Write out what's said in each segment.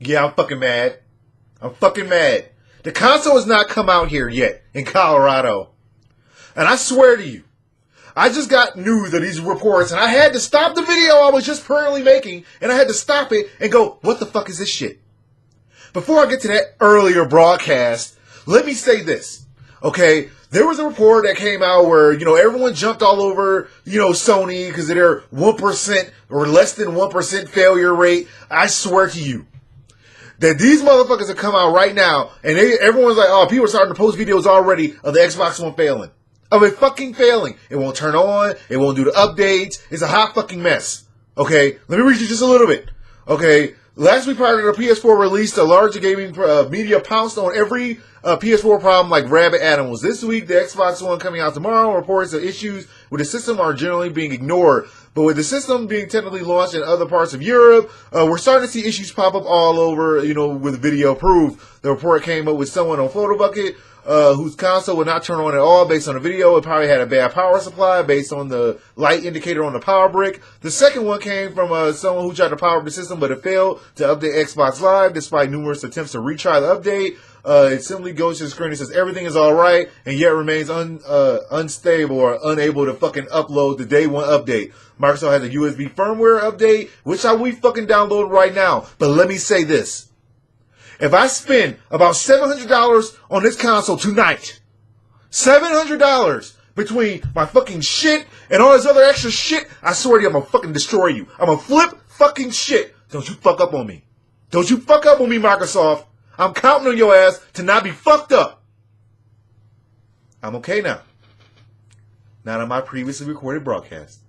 Yeah, I'm fucking mad. I'm fucking mad. The console has not come out here yet in Colorado. And I swear to you, I just got news of these reports and I had to stop the video I was just currently making and I had to stop it and go, what the fuck is this shit? Before I get to that earlier broadcast, let me say this, okay? There was a report that came out where, everyone jumped all over, Sony because of their 1% or less than 1% failure rate. I swear to you that these motherfuckers have come out right now and everyone's like, oh, people are starting to post videos already of the Xbox One failing. Of it fucking failing. It won't turn on. It won't do the updates. It's a hot fucking mess. Okay? Let me read you just a little bit. Okay? Last week prior to the PS4 release, the larger gaming media pounced on every PS4 problem like rabid animals. This week, the Xbox One coming out tomorrow reports that issues with the system are generally being ignored. But with the system being technically launched in other parts of Europe, we're starting to see issues pop up all over, with video proof. The report came up with someone on PhotoBucket whose console would not turn on at all based on the video. It probably had a bad power supply based on the light indicator on the power brick. The second one came from someone who tried to power up the system, but it failed to update Xbox Live despite numerous attempts to retry the update. It simply goes to the screen and says everything is alright, and yet remains unstable or unable to fucking upload the day one update. Microsoft has a USB firmware update, which we fucking download right now. But let me say this. If I spend about $700 on this console tonight, $700 between my fucking shit and all this other extra shit, I swear to you, I'm gonna fucking destroy you. I'm gonna flip fucking shit. Don't you fuck up on me. Don't you fuck up on me, Microsoft. I'm counting on your ass to not be fucked up. I'm okay now. Not on my previously recorded broadcast.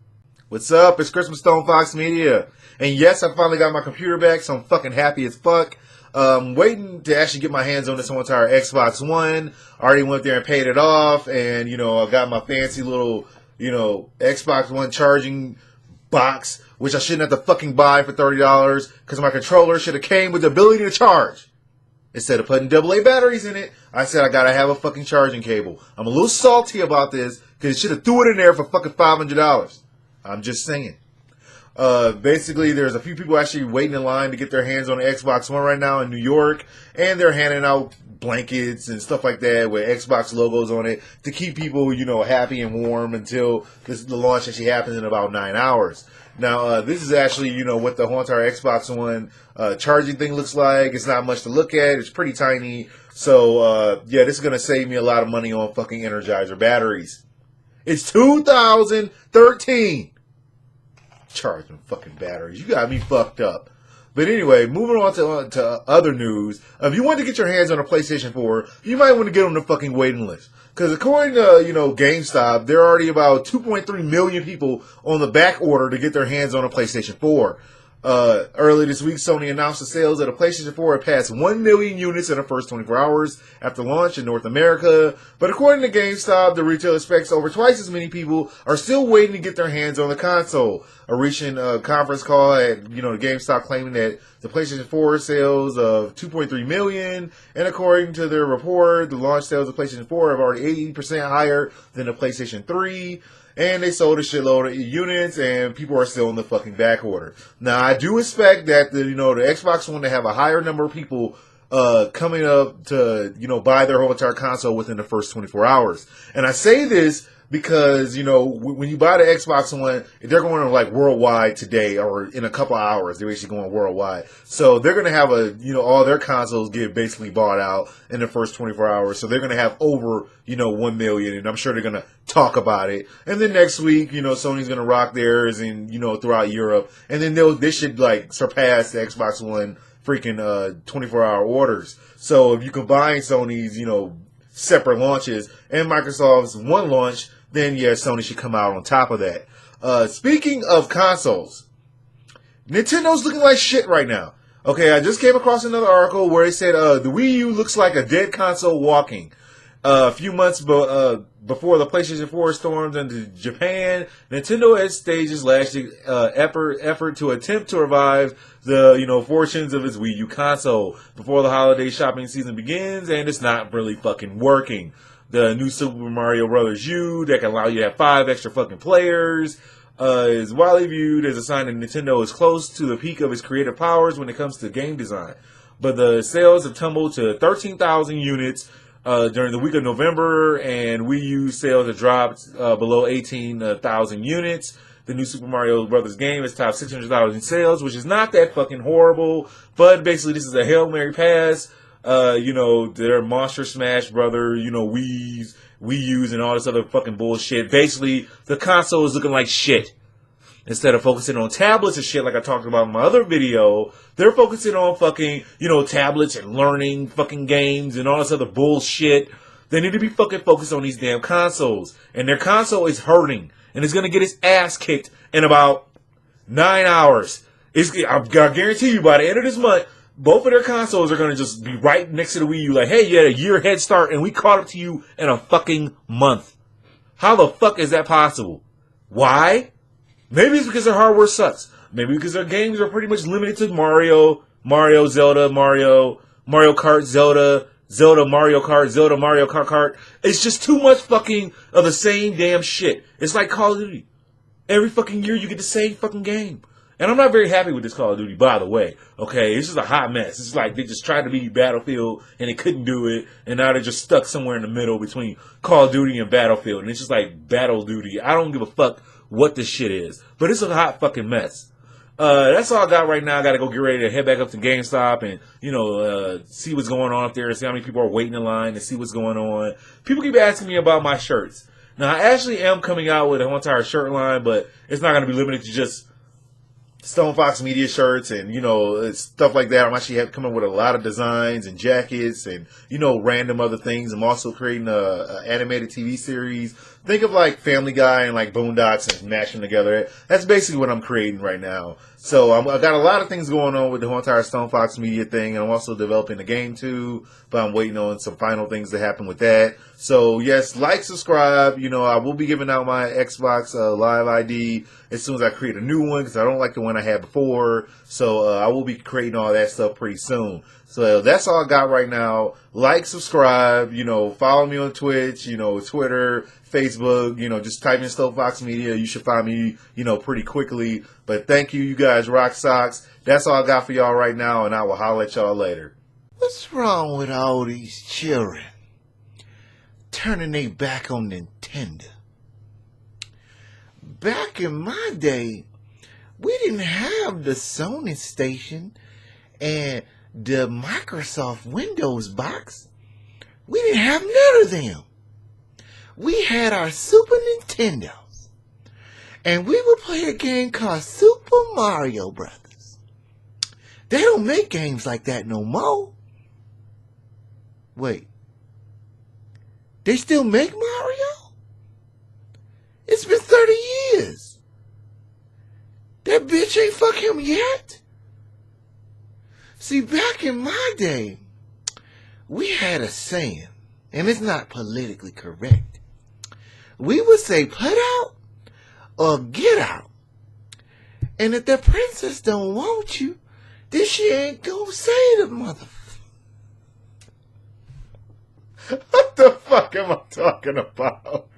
What's up? It's Christmas Stone Fox Media. And yes, I finally got my computer back, so I'm fucking happy as fuck. Waiting to actually get my hands on this whole entire Xbox One. I already went there and paid it off, and I got my fancy little Xbox One charging box, which I shouldn't have to fucking buy for $30 because my controller should have came with the ability to charge. Instead of putting AA batteries in it, I said I gotta have a fucking charging cable. I'm a little salty about this because it should have threw it in there for fucking $500. I'm just saying. Basically, there's a few people actually waiting in line to get their hands on the Xbox One right now in New York, and they're handing out blankets and stuff like that with Xbox logos on it to keep people, happy and warm until the launch actually happens in about 9 hours. Now, this is actually, what the whole entire Xbox One charging thing looks like. It's not much to look at. It's pretty tiny. So, yeah, this is going to save me a lot of money on fucking Energizer batteries. It's 2013. Charging fucking batteries. You got me fucked up. But anyway, moving on to other news. If you want to get your hands on a PlayStation 4, you might want to get on the fucking waiting list. Because according to, GameStop, there are already about 2.3 million people on the back order to get their hands on a PlayStation 4. Early this week, Sony announced the sales of the PlayStation 4 had passed 1 million units in the first 24 hours after launch in North America. But according to GameStop, the retailer expects over twice as many people are still waiting to get their hands on the console. A recent conference call at, GameStop claiming that the PlayStation 4 sales of 2.3 million, and according to their report, the launch sales of PlayStation 4 have already 80% higher than the PlayStation 3. And they sold a shitload of units, and people are still in the fucking back order. Now, I do expect that the Xbox One to have a higher number of people coming up to buy their whole entire console within the first 24 hours. And I say this because when you buy the Xbox One, they're going like worldwide today, or in a couple hours they're actually going worldwide. So they're going to have all their consoles get basically bought out in the first 24 hours. So they're going to have over 1 million, and I'm sure they're going to talk about it. And then next week, Sony's going to rock theirs, and throughout Europe, and then they should like surpass the Xbox One freaking 24-hour orders. So if you combine Sony's separate launches and Microsoft's one launch, then yeah, Sony should come out on top of that. Speaking of consoles, Nintendo's looking like shit right now. Okay, I just came across another article where it said the Wii U looks like a dead console walking. A few months before the PlayStation 4 stormed into Japan, Nintendo had staged its last effort to attempt to revive the fortunes of its Wii U console before the holiday shopping season begins, and it's not really fucking working. The new Super Mario Bros. U that can allow you to have 5 extra fucking players is widely viewed as a sign that Nintendo is close to the peak of its creative powers when it comes to game design. but the sales have tumbled to 13,000 units during the week of November, and Wii U sales have dropped below 18,000 units. The new Super Mario Brothers game has topped 600,000 sales, which is not that fucking horrible, but basically this is a Hail Mary pass. Their Monster Smash brother, Wii U's and all this other fucking bullshit. Basically, the console is looking like shit. Instead of focusing on tablets and shit like I talked about in my other video, they're focusing on fucking, tablets and learning fucking games and all this other bullshit. They need to be fucking focused on these damn consoles. And their console is hurting. And it's going to get its ass kicked in about 9 hours. I guarantee you by the end of this month, both of their consoles are going to just be right next to the Wii U. Like, hey, you had a year head start and we caught up to you in a fucking month. How the fuck is that possible? Why? Maybe it's because their hardware sucks. Maybe because their games are pretty much limited to Mario, Zelda, Mario Kart, Zelda, Mario Kart, Zelda, Mario Kart. It's just too much fucking of the same damn shit. It's like Call of Duty. Every fucking year you get the same fucking game. And I'm not very happy with this Call of Duty, by the way. Okay, it's just a hot mess. It's like they just tried to be Battlefield and they couldn't do it. And now they're just stuck somewhere in the middle between Call of Duty and Battlefield. And it's just like Battle Duty. I don't give a fuck what this shit is. But it's a hot fucking mess. That's all I got right now. I got to go get ready to head back up to GameStop and, see what's going on up there and see how many people are waiting in line to see what's going on. People keep asking me about my shirts. Now, I actually am coming out with a whole entire shirt line, but it's not going to be limited to just Stone Fox Media shirts and, stuff like that. I'm actually coming with a lot of designs and jackets and, random other things. I'm also creating a animated TV series. Think of like Family Guy and like Boondocks and mashing them together. That's basically what I'm creating right now. So I've got a lot of things going on with the whole entire Stone Fox Media thing. And I'm also developing a game too, but I'm waiting on some final things to happen with that. So yes, like, subscribe. I will be giving out my Xbox Live ID as soon as I create a new one because I don't like the one I had before. So I will be creating all that stuff pretty soon. So that's all I got right now. Like, subscribe, follow me on Twitch, Twitter, Facebook, just type in Stone Fox Media. You should find me, pretty quickly. But thank you, you guys rock socks. That's all I got for y'all right now, and I will holler at y'all later. What's wrong with all these children turning their back on Nintendo? Back in my day, we didn't have the Sony station and the Microsoft Windows box. We didn't have none of them. We had our Super Nintendos. And we would play a game called Super Mario Brothers. They don't make games like that no more. Wait. They still make Mario? It's been 30 years. That bitch ain't fuck him yet. See, back in my day, we had a saying, and it's not politically correct. We would say, put out or get out. And if the princess don't want you, then she ain't gonna say the mother. What the fuck am I talking about?